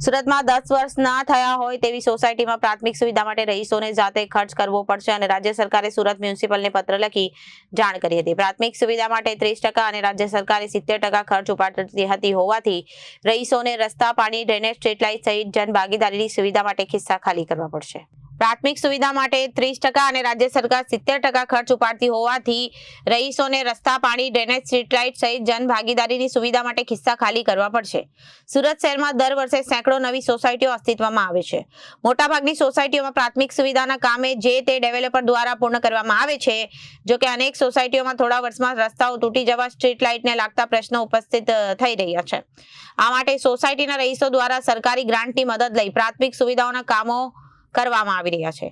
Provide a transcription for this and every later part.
સુરતમાં 10 વર્ષ ના થયા હોય તેવી સોસાયટીમાં પ્રાથમિક સુવિધા માટે રહીશોને જાતે ખર્ચ કરવો પડશે અને રાજ્ય સરકારે સુરત મ્યુનિસિપલને પત્ર લખી જાણ કરી હતી। પ્રાથમિક સુવિધા માટે 30% અને રાજ્ય સરકારે 70% ખર્ચ ઉપાડતી હતી હોવાથી રહીશોને રસ્તા, પાણી, ડ્રેનેજ, સ્ટ્રીટ લાઇટ સહિત જનભાગીદારીની સુવિધા માટે ખિસ્સા ખાલી કરવા પડશે। પ્રાથમિક સુવિધા માટે 30% અને રાજ્ય સરકાર 70% ખર્ચ ઉપાડતી હોવાથી રહીશોને રસ્તા, પાણી, ડ્રેનેજ, સ્ટ્રીટ લાઇટ સહિત જનભાગીદારીની સુવિધા માટે ખિસ્સા ખાલી કરવા પડશે। સુરત શહેરમાં દર વર્ષે સેંકડો નવી સોસાયટીઓ અસ્તિત્વમાં આવે છે। મોટાભાગની સોસાયટીઓમાં પ્રાથમિક સુવિધાના કામે જે તે ડેવલપર દ્વારા પૂર્ણ કરવામાં આવે છે। જો કે અનેક સોસાયટીઓમાં થોડા વર્ષમાં રસ્તાઓ તૂટી જવા, સ્ટ્રીટ લાઇટને લાગતા પ્રશ્નો ઉપસ્થિત થઈ રહ્યા છે। આ માટે સોસાયટીના રહીશો દ્વારા સરકારી ગ્રાન્ટની મદદ લઈ પ્રાથમિક સુવિધાઓના કામો કરવામાં આવી રહ્યા છે।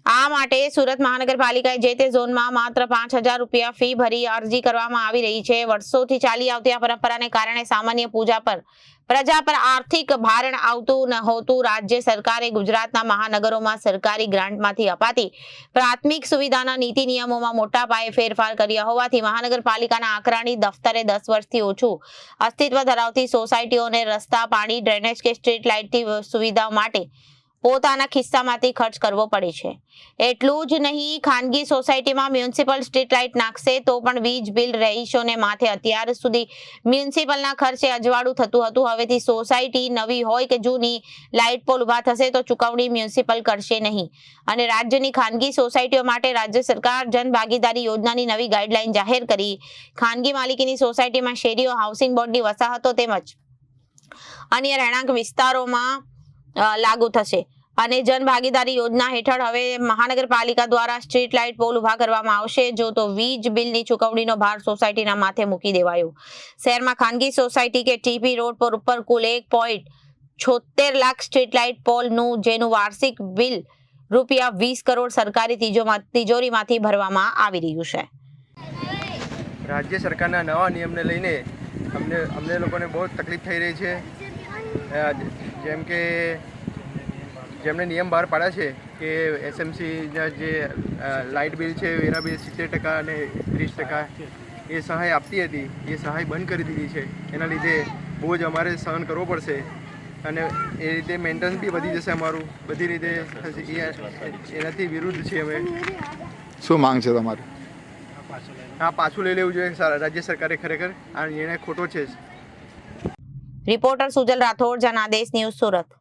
આ માટે સુરત મહાનગરપાલિકાએ જે તે ઝોનમાં માત્ર 5,000 રૂપિયા ફી ભરી અરજી કરવામાં આવી રહી છે। વર્ષોથી ચાલી આવતી આ પરંપરાને કારણે સામાન્ય પ્રજા પર આર્થિક ભારણ આવતું ન હોતું રાજ્ય સરકારે ગુજરાતના મહાનગરોમાં સરકારી ગ્રાન્ટમાંથી અપાતી પ્રાથમિક સુવિધાના નીતિ નિયમોમાં મોટા પાયે ફેરફાર કર્યા હોવાથી મહાનગરપાલિકાના આંકડાની દફતરે 10 વર્ષથી ઓછું અસ્તિત્વ ધરાવતી સોસાયટીઓને રસ્તા, પાણી, ડ્રેનેજ કે સ્ટ્રીટ લાઇટની સુવિધા માટે પોતાના ખિસ્સામાંથી ખર્ચ કરવો પડે છે। એટલું જ નહીં, ખાનગી સોસાયટીમાં મ્યુનિસિપલ સ્ટ્રીટ લાઇટ નાખશે તો પણ વીજ બિલ રહીશોને માથે અત્યાર સુધી મ્યુનિસિપલના ખર્ચે અજવાળું થતું હતું। હવેથી સોસાયટી નવી હોય કે જૂની, લાઇટ પોલ ઉભા થશે તો ચૂકવણી મ્યુનિસિપલ કરશે નહીં અને રાજ્યની ખાનગી સોસાયટીઓ માટે રાજ્ય સરકાર જનભાગીદારી યોજનાની નવી ગાઈડલાઈન જાહેર કરી ખાનગી માલિકીની સોસાયટીમાં શેરીઓ, હાઉસિંગ બોર્ડની વસાહતો તેમજ અન્ય રહેણાંક વિસ્તારોમાં લાગુ થશે અને જનભાગીદારી યોજના હેઠળ હવે મહાનગરપાલિકા દ્વારા સ્ટ્રીટ લાઇટ પોલ ઉભા કરવામાં આવશે। જો તો વીજ બિલની ચૂકવણીનો ભાર સોસાયટીના માથે મૂકી દેવાયો। શહેરમાં ખાનગી સોસાયટી કે ટીપી રોડ પર ઉપર કુલ 1.76 લાખ સ્ટ્રીટ લાઇટ પોલનું જેનું વાર્ષિક બિલ રૂપિયા 20 કરોડ સરકારી તિજોરીમાંથી ભરવામાં આવી રહ્યું છે। રાજ્ય સરકારના નવા નિયમને લઈને અમને લોકોને બહુ તકલીફ થઈ રહી છે। જેમ કે જેમણે નિયમ બહાર પાડ્યા છે કે એસએમસીના જે લાઇટ બિલ છે, વેરા બિલ 70% અને 30% એ સહાય આપતી હતી, એ સહાય બંધ કરી દીધી છે। એના લીધે બહુ જ અમારે સહન કરવો પડશે અને એ રીતે મેન્ટેનન્સ બી વધી જશે અમારું, બધી રીતે એનાથી વિરુદ્ધ છે અમે। શું માંગ છે તમારી? હા, પાછું લઈ લેવું જોઈએ રાજ્ય સરકારે, ખરેખર આ નિર્ણય ખોટો છે। Reporter Sujal Rathod, Janadesh news, Surat.